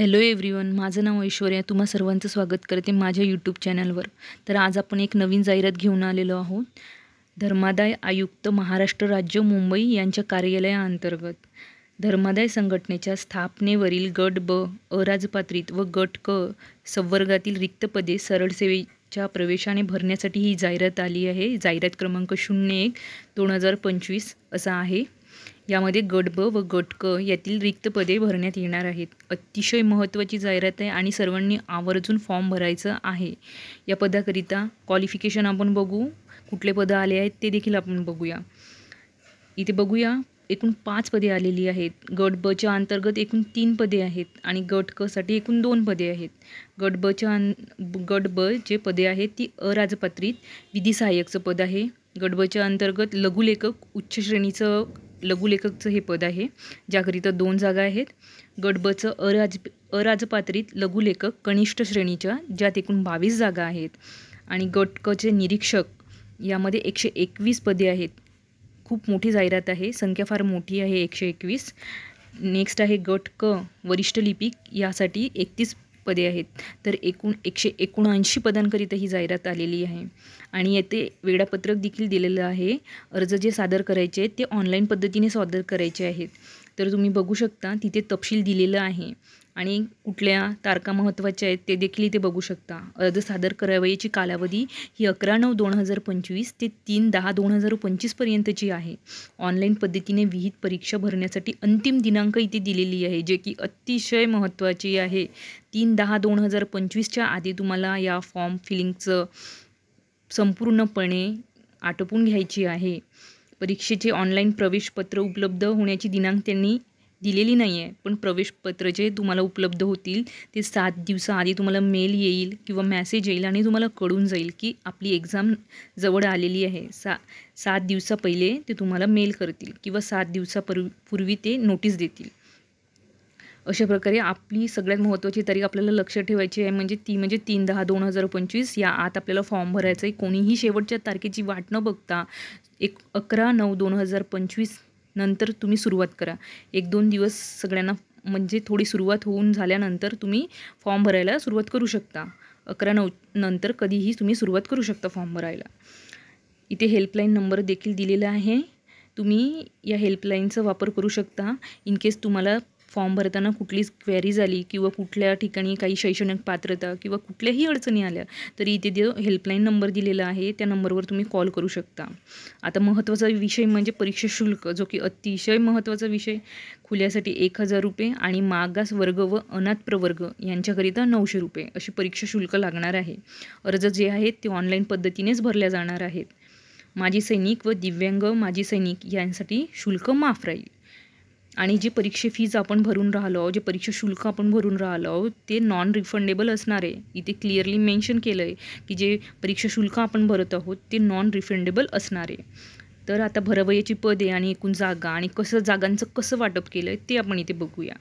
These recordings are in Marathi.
हॅलो एव्हरीवन, माझं नाव ऐश्वर्या. तुम्हा सर्वांचं स्वागत करते माझ्या यूट्यूब चॅनलवर. तर आज आपण एक नवीन जाहिरात घेऊन आलेलो आहोत. धर्मादाय आयुक्त महाराष्ट्र राज्य मुंबई यांच्या कार्यालयाअंतर्गत धर्मादाय संघटनेच्या स्थापनेवरील गट ब अराजपत्रित व गट क संवर्गातील रिक्त पदे सरळ सेवेच्या प्रवेशाने भरण्यासाठी ही जाहिरात आली आहे. जाहिरात क्रमांक 01/2025 असा आहे. यामध्ये गट ब व गट क यातील रिक्त पदे भरण्यात येणार आहेत. अतिशय महत्त्वाची जाहिरात आहे आणि सर्वांनी आवर्जून फॉर्म भरायचं आहे. या पदाकरिता क्वालिफिकेशन आपण बघू, कुठले पदं आले आहेत ते देखील आपण बघूया. इथे बघूया, एकूण 5 पदे आलेली आहेत. गट ब च्या अंतर्गत एकूण 3 पदे आहेत आणि गट क साठी एकूण 2 पदे आहेत. गट ब जे पदे आहेत ती अराजपत्रित विधी सहाय्यकचं पद आहे. गट ब च्या अंतर्गत लघुलेखक उच्च श्रेणीचं लघुलेखकचं हे पद आहे, ज्याकरिता 2 जागा आहेत. गट ब चं अराजपत्रित लघुलेखक कनिष्ठ श्रेणीच्या, ज्यात एकूण 22 जागा आहेत. आणि गट क चे निरीक्षक यामध्ये 121 पदे आहेत. खूप मोठी जाहिरात आहे, संख्या फार मोठी आहे, 121. नेक्स्ट आहे गट क वरिष्ठ लिपिक, यासाठी 31 पदे आहेत. तर एकूण 179 पदांकरिता ही जाहिरात आलेली आहे. आणि येथे वेळापत्रक देखील दिलेलं आहे. अर्ज जे सादर करायचे आहेत ते ऑनलाईन पद्धतीने सादर करायचे आहेत. तर तुम्ही बघू शकता, तिथे तपशील दिलेलं आहे आणि कुठल्या तारखा महत्त्वाच्या आहेत ते देखील इथे बघू शकता. अर्ज सादर करावयाची कालावधी ही 11/9/2025 ते 3/10/2025 पर्यंतची आहे. ऑनलाईन पद्धतीने विहित परीक्षा भरण्यासाठी अंतिम दिनांक इथे दिलेली आहे, जे की अतिशय महत्त्वाची आहे. 3/10/2025च्या आधी तुम्हाला या फॉर्म फिलिंगचं संपूर्णपणे आटोपून घ्यायची आहे. परीक्षेचे ऑनलाईन प्रवेशपत्र उपलब्ध होण्याची दिनांक त्यांनी दिलेली नाही आहे, पण प्रवेशपत्र जे तुम्हाला उपलब्ध होतील ते 7 दिवसाआधी तुम्हाला मेल येईल किंवा मॅसेज येईल आणि तुम्हाला कळून जाईल की आपली एक्झाम जवळ आलेली आहे. 7 दिवसा पहिले ते तुम्हाला मेल करतील किंवा 7 दिवसापूर्वी ते नोटीस देतील. अशा प्रकारे आपली सगळ्यात महत्त्वाची तारीख आपल्याला लक्षात ठेवायची आहे, म्हणजे 3/10/2025 या आत आपल्याला फॉर्म भरायचा आहे. कोणीही शेवटच्या तारखेची वाट न बघता 11/9/2025 नंतर तुम्ही सुरुवात करा. 1-2 दिवस सगळ्यांना, म्हणजे थोडी सुरुवात होऊन झाल्यानंतर तुम्ही फॉर्म भरायला सुरुवात करू शकता. 11/9 नंतर कधीही तुम्ही सुरुवात करू शकता फॉर्म भरायला. इथे हेल्पलाईन नंबर देखील दिलेला आहे. तुम्ही या हेल्पलाईनचा वापर करू शकता. इन केस तुम्हाला फॉर्म भरताना कुठलीच क्वेरी झाली किंवा कुठल्या ठिकाणी काही शैक्षणिक पात्रता किंवा कुठल्याही अडचणी आल्या तरी इथे जो हेल्पलाईन नंबर दिलेला आहे त्या नंबरवर तुम्ही कॉल करू शकता. आता महत्त्वाचा विषय म्हणजे परीक्षा शुल्क, जो की अतिशय महत्त्वाचा विषय. खुल्यासाठी 1,000 रुपये आणि मागास वर्ग व अनाथ प्रवर्ग यांच्याकरिता 900 रुपये अशी परीक्षा शुल्क लागणार आहे. अर्ज जे आहेत ते ऑनलाईन पद्धतीनेच भरल्या जाणार आहेत. माजी सैनिक व दिव्यांग माजी सैनिक यांसाठी शुल्क माफ राहील. आणि जे परीक्षा फीज आपण भरून राहिलो, जे परीक्षा शुल्क आपण भरून राहिलो ते नॉन रिफंडेबल असणार आहे. इथे क्लिअरली मेन्शन केलं आहे की जे परीक्षा शुल्क आपण भरत आहोत ते नॉन रिफंडेबल असणार आहे. तर आता भरावयाची पदे आणि एकूण जागा आणि जागांचं कसं वाटप केलं आहे ते आपण इथे बघूया.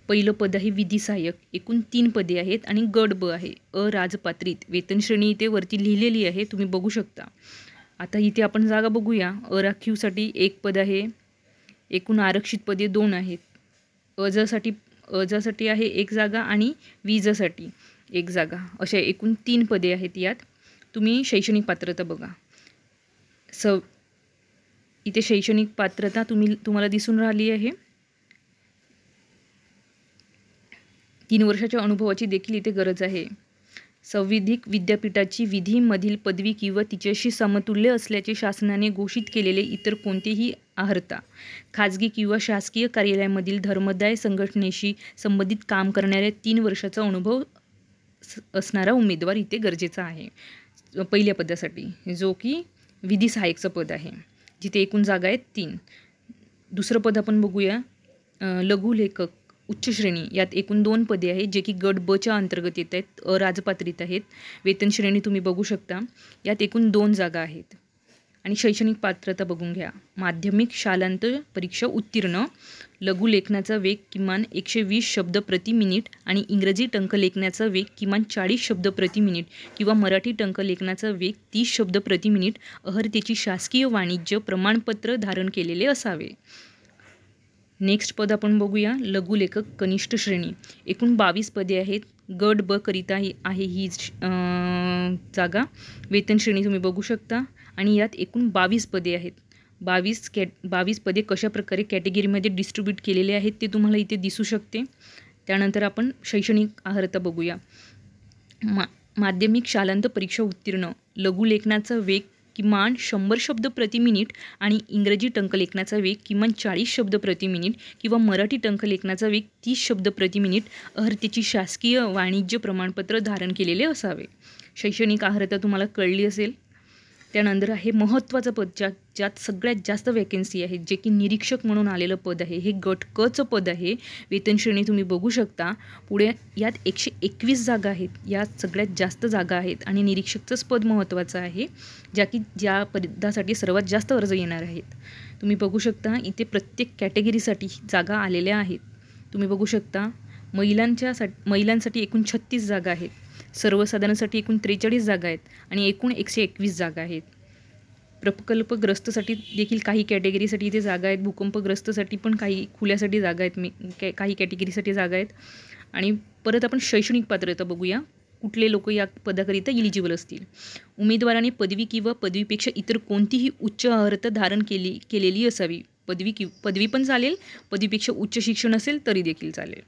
पहिलं पद आहे विधी सहाय्यक, एकूण 3 पदे आहेत. आणि गट ब आहे अराजपत्रित, वेतन श्रेणी इथे वरती लिहिलेली आहे, तुम्ही बघू शकता. आता इथे आपण जागा बघूया. अराखीवसाठी 1 पद आहे. एकूण आरक्षित पदे 2 आहेत. अजासाठी आहे 1 जागा आणि वीजसाठी 1 जागा, अशा एकूण 3 पदे आहेत. यात तुम्ही शैक्षणिक पात्रता बघा. इथे शैक्षणिक पात्रता तुम्हाला दिसून राहिली आहे. 3 वर्षाच्या अनुभवाची देखील इथे गरज आहे. संविधिक विद्यापीठाची विधीमधील पदवी किंवा तिच्याशी समतुल्य असल्याचे शासनाने घोषित केलेले इतर कोणतेही अर्हता. खाजगी किंवा शासकीय कार्यालयामधील धर्मादाय संघटनेशी संबंधित काम करणाऱ्या 3 वर्षाचा अनुभव असणारा उमेदवार इथे गरजेचा आहे पहिल्या पदासाठी, जो की विधी सहाय्यकचं पद आहे, जिथे एकूण जागा आहेत 3. दुसरं पद आपण बघूया. लघुलेखक उच्च श्रेणी, यात एकूण 2 पदे आहेत, जे की गट ब च्या अंतर्गत येत आहेत, अराजपत्रित आहेत. वेतन श्रेणी तुम्ही बघू शकता. यात एकूण 2 जागा आहेत. आणि शैक्षणिक पात्रता बघून घ्या. माध्यमिक शालांत परीक्षा उत्तीर्ण, लघुलेखनाचा वेग किमान 120 शब्द प्रति मिनिट आणि इंग्रजी टंकलेखनाचा वेग किमान 40 शब्द प्रति मिनिट किंवा मराठी टंकलेखनाचा वेग 30 शब्द प्रति मिनिट, अर्हतेची शासकीय वाणिज्य प्रमाणपत्र धारण केलेले असावे. नेक्स्ट पद आपण बघूया लघुलेखक कनिष्ठ श्रेणी. एकूण 22 पदे आहेत. गट ब करिता आहे ही जागा. वेतन श्रेणी तुम्ही बघू शकता आणि यात एकूण 22 पदे आहेत. 22 पदे कशा प्रकारे कॅटेगरीमध्ये डिस्ट्रीब्यूट केलेले आहेत ते तुम्हाला इथे दिसू शकते. त्यानंतर आपण शैक्षणिक अर्हता बघूया. माध्यमिक शालांत परीक्षा उत्तीर्ण. लघुलेखनाचा वेग किमान 100 शब्द प्रति मिनिट आणि इंग्रजी टंकलेखनाचा वेग किमान 40 शब्द प्रति मिनिट किंवा मराठी टंकलेखनाचा वेग 30 शब्द प्रति मिनिट अर्हतेची शासकीय वाणिज्य प्रमाणपत्र धारण केलेले असावे. शैक्षणिक अर्हता तुम्हाला कळली असेल. त्यानंतर आहे महत्त्वाचं पद ज्यात सगळ्यात जास्त वॅकेन्सी आहेत, जे की निरीक्षक म्हणून आलेलं पद आहे. हे गट क चं पद आहे. वेतन श्रेणी तुम्ही बघू शकता. पुढे यात 121 जागा आहेत. यात सगळ्यात जास्त जागा आहेत आणि निरीक्षकचंच पद महत्त्वाचं आहे, ज्या पदासाठी सर्वात जास्त अर्ज येणार आहेत. तुम्ही बघू शकता इथे प्रत्येक कॅटेगरीसाठी जागा आलेल्या आहेत. तुम्ही बघू शकता महिलांसाठी एकूण 36 जागा आहेत. सर्वसाधारणसाठी एकूण 43 जागा आहेत आणि एकूण 121 जागा आहेत. प्रकल्पग्रस्तसाठी देखील काही कॅटेगरीसाठी इथे जागा आहेत. भूकंपग्रस्तसाठी पण काही खुल्यासाठी जागा आहेत. काही कॅटेगरीसाठी जागा आहेत. आणि परत आपण शैक्षणिक पात्रता बघूया. कुठले लोक या पदाकरिता इलिजिबल असतील. उमेदवाराने पदवी किंवा पदवीपेक्षा इतर कोणतीही उच्च अर्हता धारण केलेली असावी. पदवी पण चालेल, पदवीपेक्षा उच्च शिक्षण असेल तरी देखील चालेल.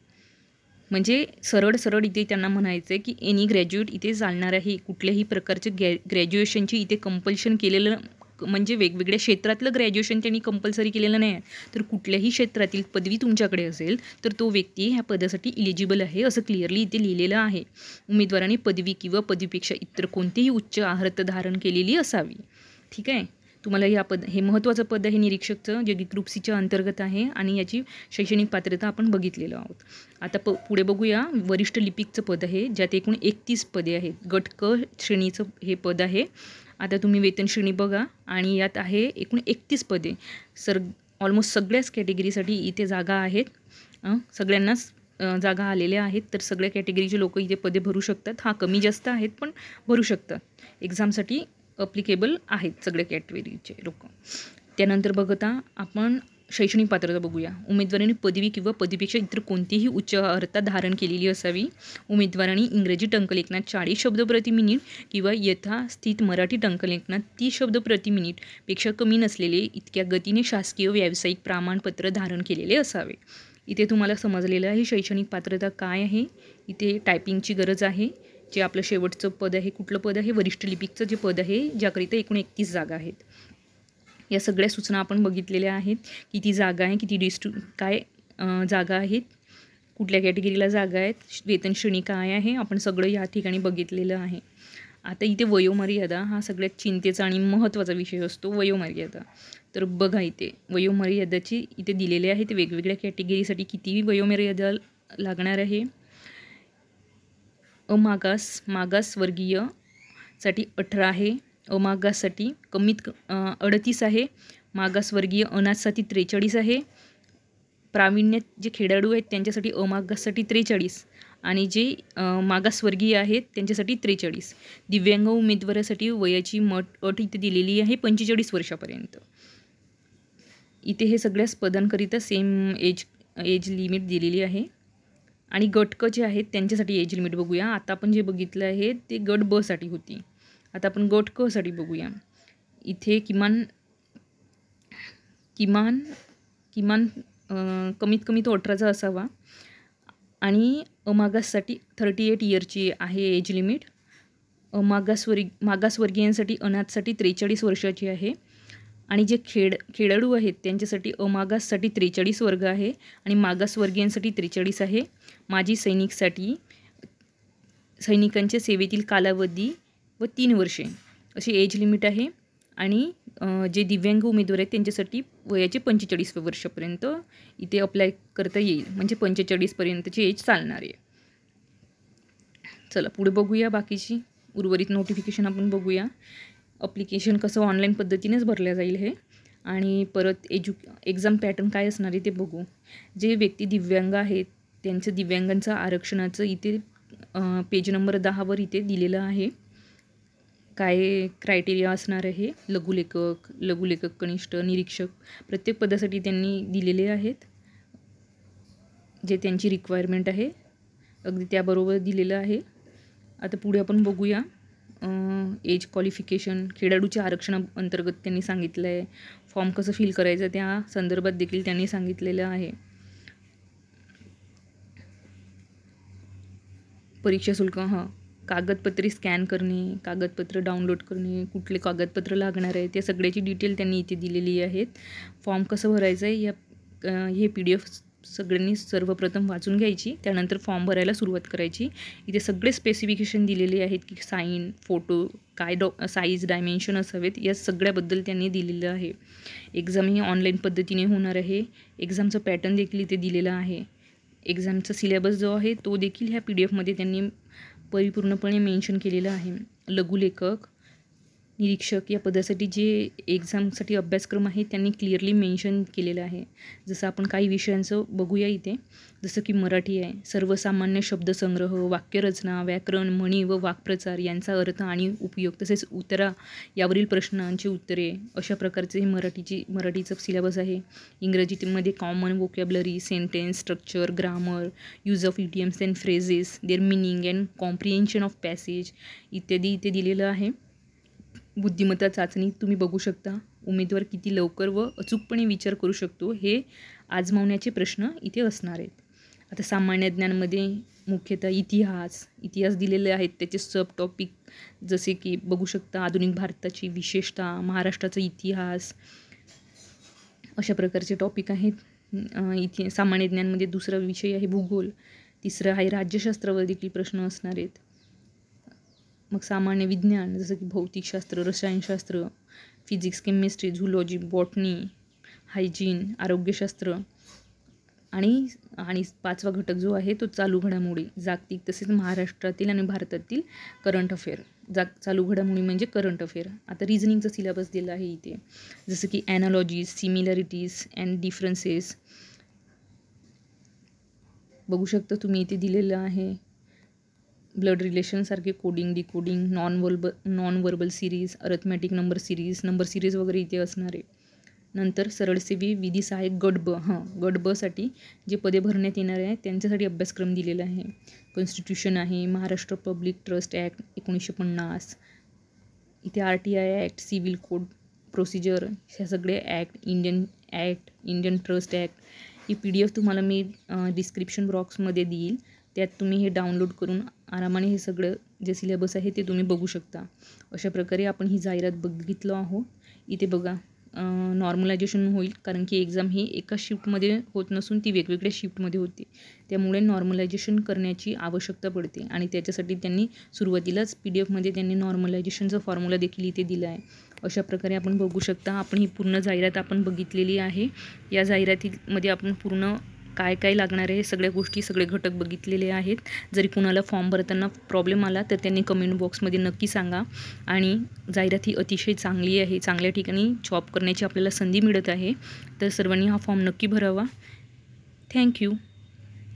म्हणजे सरळ इथे त्यांना म्हणायचं आहे की एनी ग्रॅज्युएट इथे चालणार आहे. कुठल्याही प्रकारचे ग्रॅज्युएशनची इथे कंपल्शन केलेलं, म्हणजे वेगवेगळ्या क्षेत्रातलं ग्रॅज्युएशन त्यांनी कंपल्सरी केलेलं नाही आहे. तर कुठल्याही क्षेत्रातील पदवी तुमच्याकडे असेल तर तो व्यक्ती ह्या पदासाठी इलिजिबल आहे असं क्लिअरली इथे लिहिलेलं आहे. उमेदवाराने पदवी किंवा पदवीपेक्षा इतर कोणतीही उच्च अर्हता धारण केलेली असावी. ठीक आहे. तुम्हाला हे महत्त्वाचं पद आहे निरीक्षकचं, जे ग्रुप सीच्या अंतर्गत आहे आणि याची शैक्षणिक पात्रता आपण बघितलेलं आहोत. आता पुढे बघूया वरिष्ठ लिपिकचं पद आहे, ज्यात एकूण 31 पदे आहेत. गट क श्रेणीचं हे पद आहे. आता तुम्ही वेतन श्रेणी बघा आणि यात आहे एकूण 31 पदे. ऑलमोस्ट सगळ्याच कॅटेगरीसाठी इथे जागा आहेत. सगळ्यांनाच जागा आलेल्या आहेत. तर सगळ्या कॅटेगरीचे लोक इथे पदे भरू शकतात. कमी जास्त आहेत पण भरू शकतात. एक्झामसाठी अप्लिकेबल आहेत सगळ्या कॅटेगरीचे लोक. त्यानंतर बघता आपण शैक्षणिक पात्रता बघूया. उमेदवाराने पदवी किंवा पदवीपेक्षा इतर कोणतीही उच्च अर्हता धारण केलेली असावी. उमेदवारांनी इंग्रजी टंकलेखनात 40 शब्द प्रति मिनिट किंवा यथास्थित मराठी टंकलेखनात 30 शब्द प्रति मिनिट पेक्षा कमी नसलेले इतक्या गतीने शासकीय व्यावसायिक प्रमाणपत्र धारण केलेले असावे. इथे तुम्हाला समजलेलं आहे शैक्षणिक पात्रता काय आहे. इथे टायपिंगची गरज आहे. जे आपलं शेवटचं पद आहे, कुठलं पद आहे, वरिष्ठ लिपिकचं जे पद आहे, ज्याकरिता एकूण 31 जागा आहेत. या सगळ्या सूचना आपण बघितलेल्या आहेत. किती जागा आहे, काय जागा आहेत, कुठल्या कॅटेगरीला जागा आहेत, वेतन श्रेणी काय आहे, आपण सगळं या ठिकाणी बघितलेलं आहे. आता इथे वयोमर्यादा हा सगळ्यात चिंतेचा आणि महत्त्वाचा विषय असतो, वयोमर्यादा. तर बघा इथे वयोमर्यादाची इथे दिलेले आहे. ते वेगवेगळ्या कॅटेगरीसाठी किती वयोमर्यादा लागणार आहे. मागासवर्गीयसाठी 18 आहे. अमागाससाठी कमीत 38 आहे. मागासवर्गीय अनाथसाठी 43 आहे. प्रावीण्य जे खेळाडू आहेत त्यांच्यासाठी अमागाससाठी 43 आणि जे मागासवर्गीय आहेत त्यांच्यासाठी 43. दिव्यांग उमेदवारासाठी वयाची अट इथे दिलेली आहे 45 वर्षापर्यंत. इथे हे सगळ्या पदांकरिता सेम एज लिमिट दिलेली आहे. आणि गट क जे आहेत त्यांच्यासाठी एज लिमिट बघूया. आता आपण जे बघितलं आहे ते गट ब साठी होती. आता आपण गट क साठी बघूया. इथे किमान कमीत कमी तो 18चा असावा आणि अमागाससाठी 38 इयरची आहे एज लिमिट. मागासवर्गीयांसाठी अनाथसाठी 43 वर्षाची आहे आणि जे खेळाडू आहेत त्यांच्यासाठी अमागाससाठी 43 वर्ग आहे आणि मागासवर्गीयांसाठी 43 आहे. माजी सैनिकांच्या सेवेतील कालावधी व 3 वर्षे अशी एज लिमिट आहे. आणि जे दिव्यांग उमेदवार आहेत त्यांच्यासाठी वयाचे 45 वर्षापर्यंत इथे अप्लाय करता येईल, म्हणजे 45पर्यंतची एज चालणार आहे. चला पुढे बघूया बाकीची उर्वरित नोटिफिकेशन आपण बघूया. अप्लिकेशन कसं ऑनलाईन पद्धतीनेच भरल्या जाईल हे. आणि परत एक्झाम पॅटर्न काय असणार आहे ते बघू. जे व्यक्ती दिव्यांग आहेत त्यांचं दिव्यांगांचं आरक्षणाचं इथे पेज नंबर 10वर इथे दिलेलं आहे. काय क्रायटेरिया असणार आहे. लघुलेखक कनिष्ठ, निरीक्षक प्रत्येक पदासाठी त्यांनी दिलेले आहेत. जे त्यांची रिक्वायरमेंट आहे अगदी त्याबरोबर दिलेलं आहे. आता पुढे आपण बघूया एज क्वालिफिकेशन, खेळाडूच्या आरक्षणाअंतर्गत त्यांनी सांगितलं आहे. फॉर्म कसं फिल करायचं त्या संदर्भात देखील त्यांनी सांगितलेलं आहे. परीक्षा शुल्क, कागदपत्रे स्कॅन करणे, कागदपत्र डाउनलोड करणे, कुठले कागदपत्र लागणार आहे त्या सगळ्याची डिटेल त्यांनी इथे दिलेली आहेत. फॉर्म कसं भरायचं आहे हे PDF सगळ्यांनी सर्वप्रथम वाचून घ्यायची, त्यानंतर फॉर्म भरायला सुरुवात करायची. इथे सगळे स्पेसिफिकेशन दिलेले आहेत की साईन, फोटो, काय साईज, डायमेन्शन असावेत, या सगळ्याबद्दल त्यांनी दिलेलं आहे. एक्झाम ही ऑनलाईन पद्धतीने होणार आहे. एक्झामचं पॅटर्न देखील इथे दिलेलं आहे. एक्झामचा सिलेबस जो आहे तो देखील ह्या PDFमध्ये त्यांनी परिपूर्णपणे मेन्शन केलेलं आहे. लघुलेखक, निरीक्षक या पदासाठी जे एक्झामसाठी अभ्यासक्रम आहे त्यांनी क्लिअरली मेन्शन केलेलं आहे. जसं आपण काही विषयांचं बघूया इथे, जसं की मराठी आहे, सर्वसामान्य शब्दसंग्रह, वाक्यरचना, व्याकरण, म्हणी व वाक्प्रचार यांचा अर्थ आणि उपयोग, तसेच उतरा यावरील प्रश्नांची उत्तरे, अशा प्रकारचे हे मराठीचं सिलेबस आहे. इंग्रजीमध्ये common vocabulary, sentence structure, grammar, use of idioms and phrases, their meaning and comprehension of passage इत्यादी इथे दिलेलं आहे. बुद्धिमत्ता चाचणी तुम्ही बघू शकता. उमेदवार किती लवकर व अचूकपणे विचार करू शकतो हे आजमावण्याचे प्रश्न इथे असणार आहेत. आता सामान्य ज्ञानमध्ये मुख्यतः इतिहास दिलेले आहेत. त्याचे सब टॉपिक जसे की बघू शकता आधुनिक भारताची विशेषता, महाराष्ट्राचा इतिहास, अशा प्रकारचे टॉपिक आहेत. सामान्य ज्ञानमध्ये दुसरा विषय आहे भूगोल, तिसरा आहे राज्यशास्त्रावर देखील प्रश्न असणार आहेत. मग सामान्य विज्ञान जसं की भौतिकशास्त्र, रसायनशास्त्र, physics, chemistry, zoology, botany, hygiene, आरोग्यशास्त्र आणि पाचवा घटक जो आहे तो चालू घडामोडी, जागतिक तसेच महाराष्ट्रातील आणि भारतातील करंट अफेअर. चालू घडामोडी म्हणजे करंट अफेअर. आता रिझनिंगचा सिलेबस दिला आहे इथे, जसं की ॲनालॉजीज, सिमिलॅरिटीज अँड डिफरन्सेस बघू शकता तुम्ही इथे दिलेलं आहे. ब्लड रिलेशनसारखे coding, decoding, non verbal series, arithmetic number series वगैरे इथे असणार आहे. नंतर सरळसेवी विधी सहाय्यक गट ब साठी जे पदे भरण्यात येणार आहे त्यांच्यासाठी अभ्यासक्रम दिलेला आहे. कॉन्स्टिट्यूशन आहे, महाराष्ट्र पब्लिक ट्रस्ट ॲक्ट 1950, इथे RTI act, civil code procedure, ह्या सगळे ॲक्ट, इंडियन ट्रस्ट ॲक्ट. ही PDF तुम्हाला मी डिस्क्रिप्शन बॉक्समध्ये देईल, त्यात तुम्ही हे डाउनलोड करून आरामाने हे सगळं जे सिलेबस आहे ते तुम्ही बघू शकता. अशा प्रकारे आपण ही जाहिरात बघितलो आहोत. इथे बघा नॉर्मलायझेशन होईल, कारण की एक्झाम ही एका शिफ्टमध्ये होत नसून ती वेगवेगळ्या शिफ्टमध्ये होते, त्यामुळे नॉर्मलायझेशन करण्याची आवश्यकता पडते आणि त्याच्यासाठी त्यांनी सुरुवातीलाच PDFमध्ये त्यांनी नॉर्मलायझेशनचा फॉर्म्युला देखील इथे दिला आहे. अशा प्रकारे आपण बघू शकता. आपण ही पूर्ण जाहिरात आपण बघितलेली आहे. या जाहिरातीमध्ये आपण पूर्ण काय लागणार आहे सगळ्या गोष्टी, सगळे घटक बघितलेले आहेत. जरी कुणाला फॉर्म भरताना प्रॉब्लेम आला तर त्यांनी कमेंट बॉक्समध्ये नक्की सांगा. आणि जाहिरात ही अतिशय चांगली आहे, चांगल्या ठिकाणी जॉब करण्याची आपल्याला संधी मिळत आहे, तर सर्वांनी हा फॉर्म नक्की भरावा. थँक्यू.